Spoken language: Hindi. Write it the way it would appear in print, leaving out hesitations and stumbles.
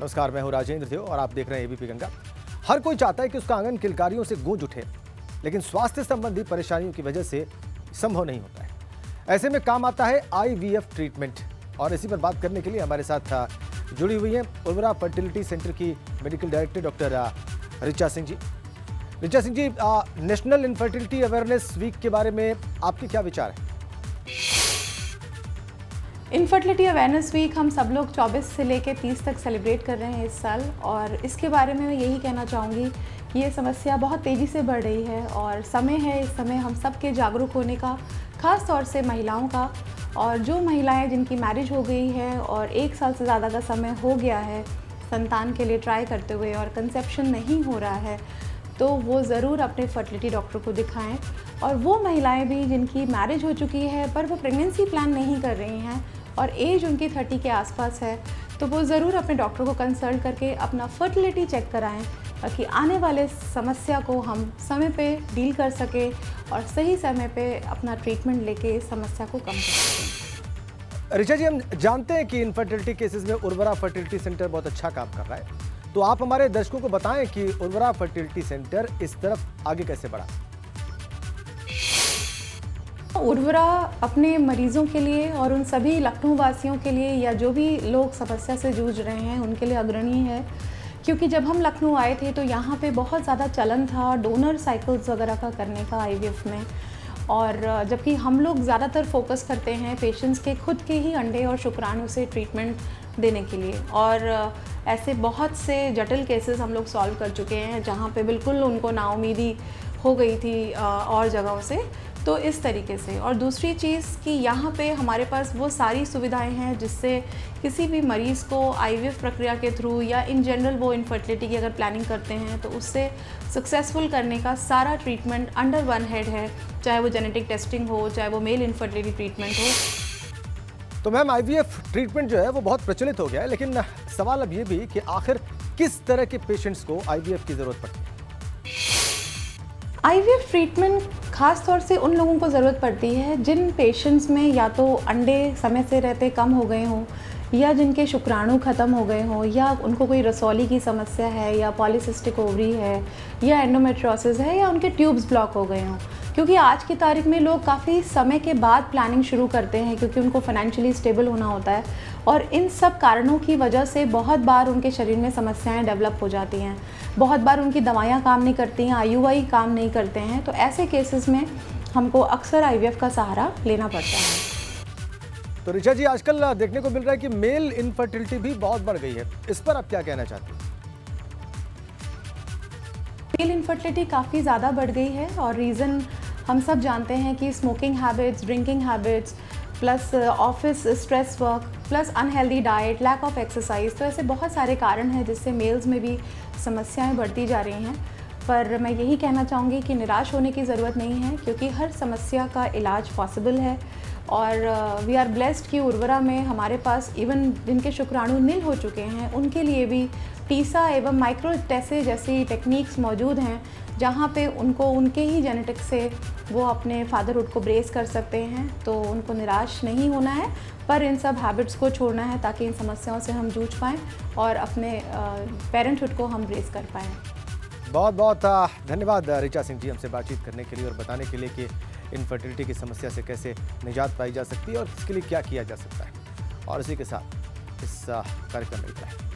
नमस्कार, मैं हूं राजेंद्र देव और आप देख रहे हैं एबीपी गंगा। हर कोई चाहता है कि उसका आंगन किलकारियों से गूंज उठे, लेकिन स्वास्थ्य संबंधी परेशानियों की वजह से संभव नहीं होता है। ऐसे में काम आता है आईवीएफ ट्रीटमेंट, और इसी पर बात करने के लिए हमारे साथ जुड़ी हुई हैं उर्वरा फर्टिलिटी सेंटर की medical director doctor Richa Singh ji. Richa Singh ji, national infertility awareness week के बारे में आपके क्या विचार हैं? इनफर्टिलिटी अवेयरनेस वीक हम सब लोग 24 से लेकर 30 तक सेलिब्रेट कर रहे हैं इस साल, और इसके बारे में मैं यही कहना चाहूँगी कि ये समस्या बहुत तेज़ी से बढ़ रही है और समय है इस समय हम सब के जागरूक होने का, ख़ास तौर से महिलाओं का। और जो महिलाएं जिनकी मैरिज हो गई है और 1 साल से ज़्यादा का समय हो गया है संतान के लिए ट्राई करते हुए और कंसेप्शन नहीं हो रहा है, तो वो ज़रूर अपने फर्टिलिटी डॉक्टर को दिखाएं। और वो महिलाएं भी जिनकी मैरिज हो चुकी है पर वो प्रेगनेंसी प्लान नहीं कर रही हैं और एज उनकी 30 के आसपास है, तो वो ज़रूर अपने डॉक्टर को कंसल्ट करके अपना फर्टिलिटी चेक कराएं, ताकि आने वाले समस्या को हम समय पे डील कर सकें और सही समय पे अपना ट्रीटमेंट लेके इस समस्या को कम कर सकें। ऋचा जी, हम जानते हैं कि इनफर्टिलिटी केसेस में उर्वरा फर्टिलिटी सेंटर बहुत अच्छा काम कर रहा है, तो आप हमारे दर्शकों को बताएं कि उर्वरा फर्टिलिटी सेंटर इस तरफ आगे कैसे बढ़ा। उर्वरा अपने मरीजों के लिए और उन सभी लखनऊ वासियों के लिए या जो भी लोग समस्या से जूझ रहे हैं उनके लिए अग्रणी है, क्योंकि जब हम लखनऊ आए थे तो यहाँ पे बहुत ज़्यादा चलन था डोनर साइकिल्स वगैरह का करने का आईवीएफ में, और जबकि हम लोग ज़्यादातर फोकस करते हैं पेशेंट्स के खुद के ही अंडे और शुक्राणु से ट्रीटमेंट देने के लिए, और ऐसे बहुत से जटिल केसेस हम लोग सॉल्व कर चुके हैं जहाँ पे बिल्कुल उनको नाउमीदी हो गई थी और जगहों से। तो इस तरीके से, और दूसरी चीज़ कि यहाँ पे हमारे पास वो सारी सुविधाएं हैं जिससे किसी भी मरीज़ को आईवीएफ प्रक्रिया के थ्रू या इन जनरल वो इनफर्टिलिटी की अगर प्लानिंग करते हैं तो उससे सक्सेसफुल करने का सारा ट्रीटमेंट अंडर वन हेड है, चाहे वो जेनेटिक टेस्टिंग हो, चाहे वो मेल इनफर्टिलिटी ट्रीटमेंट हो। तो मैम, आईवीएफ ट्रीटमेंट जो है वो बहुत प्रचलित हो गया है, लेकिन सवाल अब ये भी कि आखिर किस तरह के पेशेंट्स को आईवीएफ की ज़रूरत पड़ती है? आईवीएफ ट्रीटमेंट ख़ास तौर से उन लोगों को ज़रूरत पड़ती है जिन पेशेंट्स में या तो अंडे समय से रहते कम हो गए हों, या जिनके शुक्राणु ख़त्म हो गए हों, या उनको कोई रसौली की समस्या है, या पॉलीसिस्टिक ओवरी है, या एंडोमेट्रियोसिस है, या उनके ट्यूब्स ब्लॉक हो गए हों। क्योंकि आज की तारीख में लोग काफ़ी समय के बाद प्लानिंग शुरू करते हैं क्योंकि उनको फाइनेंशियली स्टेबल होना होता है, और इन सब कारणों की वजह से बहुत बार उनके शरीर में समस्याएं डेवलप हो जाती हैं। बहुत बार उनकी दवाइयाँ काम नहीं करती हैं, आईयूआई काम नहीं करते हैं, तो ऐसे केसेस में हमको अक्सर आईवीएफ का सहारा लेना पड़ता है। तो ऋचा जी, आजकल देखने को मिल रहा है कि मेल इनफर्टिलिटी भी बहुत बढ़ गई है, इस पर आप क्या कहना चाहते हैं? मेल इनफर्टिलिटी काफ़ी ज़्यादा बढ़ गई है, और रीज़न हम सब जानते हैं कि smoking habits, drinking habits, plus office stress work, plus unhealthy diet, lack of exercise, तो ऐसे बहुत सारे कारण हैं जिससे मेल्स में भी समस्याएं बढ़ती जा रही हैं। पर मैं यही कहना चाहूँगी कि निराश होने की ज़रूरत नहीं है, क्योंकि हर समस्या का इलाज पॉसिबल है। और वी आर ब्लेस्ड कि उर्वरा में हमारे पास इवन जिनके शुक्राणु निल हो चुके हैं उनके लिए भी टीसा एवं माइक्रो टेसे जैसी टेक्निक्स मौजूद हैं, जहाँ पे उनको उनके ही जेनेटिक्स से वो अपने फादरहुड को ब्रेस कर सकते हैं। तो उनको निराश नहीं होना है, पर इन सब हैबिट्स को छोड़ना है ताकि इन समस्याओं से हम जूझ पाएँ और अपने पेरेंटहुड को हम ब्रेस कर पाएँ। बहुत बहुत धन्यवाद ऋचा सिंह जी, हमसे बातचीत करने के लिए और बताने के लिए कि इनफर्टिलिटी की समस्या से कैसे निजात पाई जा सकती है और इसके लिए क्या किया जा सकता है। और इसी के साथ इस कार्यक्रम में इतना है।